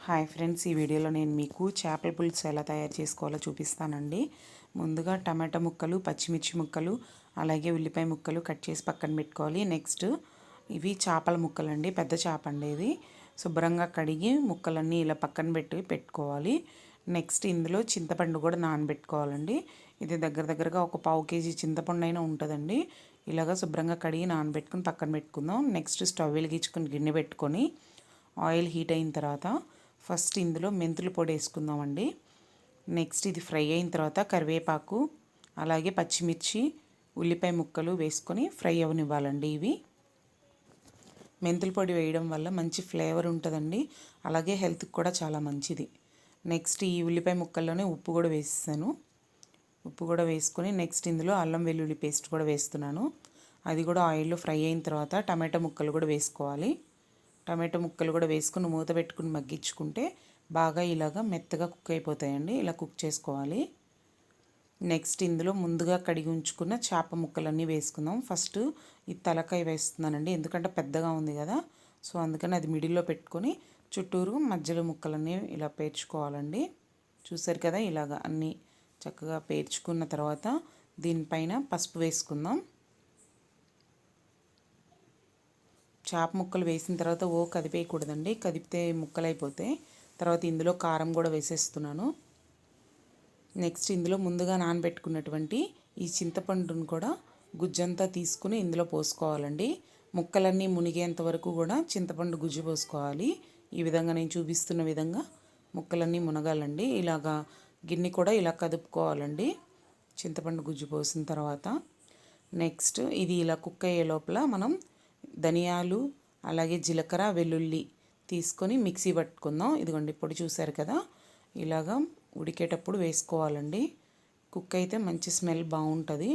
Hi friends, ఈ వీడియోలో నేను మీకు చేపల పులుసు ఎలా తయారు చేసుకోవాలో చూపిస్తానండి. ముందుగా టమాటా ముక్కలు, పచ్చిమిర్చి ముక్కలు, అలాగే ఉల్లిపాయ ముక్కలు కట్ చేసి పక్కన పెట్టుకోవాలి. నెక్స్ట్ ఇవి చేపల ముక్కలండి, పెద్ద చేప అండి ఇది. శుభ్రంగా కడిగి ముక్కలన్నీ ఇలా పక్కన పెట్టుకోవాలి. నెక్స్ట్ ఇందులో చింతపండు కూడా నానబెట్టుకోవాలండి. ఇది దగ్గరగా ఒక పావు కేజీ చింతపండు అయినా ఉంటుందండి. ఇలాగ శుభ్రంగా కడిగి నానబెట్టుకుని పక్కన పెట్టుకుందాం. నెక్స్ట్ స్టవ్ వెలిగించుకొని గిన్నె పెట్టుకొని ఆయిల్ హీట్ అయిన తర్వాత ఫస్ట్ ఇందులో మెంతుల పొడి వేసుకుందామండి. నెక్స్ట్ ఇది ఫ్రై అయిన తర్వాత కరివేపాకు, అలాగే పచ్చిమిర్చి, ఉల్లిపాయ ముక్కలు వేసుకొని ఫ్రై అవనివ్వాలండి. ఇవి మెంతుల పొడి వేయడం వల్ల మంచి ఫ్లేవర్ ఉంటుందండి, అలాగే హెల్త్కి కూడా చాలా మంచిది. నెక్స్ట్ ఈ ఉల్లిపాయ ముక్కల్లోనే ఉప్పు కూడా వేసేసాను. ఉప్పు కూడా వేసుకొని నెక్స్ట్ ఇందులో అల్లం వెల్లుల్లి పేస్ట్ కూడా వేస్తున్నాను. అది కూడా ఆయిల్లో ఫ్రై అయిన తర్వాత టమాటా ముక్కలు కూడా వేసుకోవాలి. టమాటో ముక్కలు కూడా వేసుకుని మూత పెట్టుకుని మగ్గించుకుంటే బాగా ఇలాగా మెత్తగా కుక్ అయిపోతాయండి. ఇలా కుక్ చేసుకోవాలి. నెక్స్ట్ ఇందులో ముందుగా కడిగి ఉంచుకున్న చేప ముక్కలన్నీ వేసుకుందాం. ఫస్ట్ ఈ తలకాయ వేస్తున్నానండి, ఎందుకంటే పెద్దగా ఉంది కదా, సో అందుకని అది మిడిల్లో పెట్టుకొని చుట్టూరు మధ్యలో ముక్కలన్నీ ఇలా పేర్చుకోవాలండి. చూసారు కదా, ఇలాగా అన్నీ చక్కగా పేర్చుకున్న తర్వాత దీనిపైన పసుపు వేసుకుందాం. చేప ముక్కలు వేసిన తర్వాత కదిపేయకూడదండి, కదిపితే ముక్కలు అయిపోతాయి. తర్వాత ఇందులో కారం కూడా వేసేస్తున్నాను. నెక్స్ట్ ఇందులో ముందుగా నానబెట్టుకున్నటువంటి ఈ చింతపండును కూడా గుజ్జంతా తీసుకుని ఇందులో పోసుకోవాలండి. ముక్కలన్నీ మునిగేంత వరకు కూడా చింతపండు గుజ్జు పోసుకోవాలి. ఈ విధంగా నేను చూపిస్తున్న విధంగా ముక్కలన్నీ మునగాలండి. ఇలాగా గిన్నె కూడా ఇలా కదుపుకోవాలండి చింతపండు గుజ్జు పోసిన తర్వాత. నెక్స్ట్ ఇది ఇలా కుక్ అయ్యే లోపల మనం ధనియాలు, అలాగే జీలకర్ర, వెల్లుల్లి తీసుకొని మిక్సీ పట్టుకుందాం. ఇదిగోండి పొడి చూసారు కదా, ఇలాగా ఉడికేటప్పుడు వేసుకోవాలండి. కుక్ అయితే మంచి స్మెల్ బాగుంటుంది.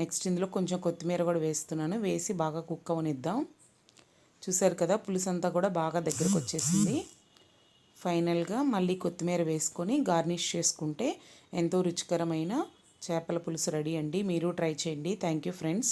నెక్స్ట్ ఇందులో కొంచెం కొత్తిమీర కూడా వేస్తున్నాను. వేసి బాగా కుక్ అవనిద్దాం. చూసారు కదా, పులుసు అంతా కూడా బాగా దగ్గరకు వచ్చేసింది. ఫైనల్గా మళ్ళీ కొత్తిమీర వేసుకొని గార్నిష్ చేసుకుంటే ఎంతో రుచికరమైన చేపల పులుసు రెడీ అండి. మీరు ట్రై చేయండి. Thank you friends.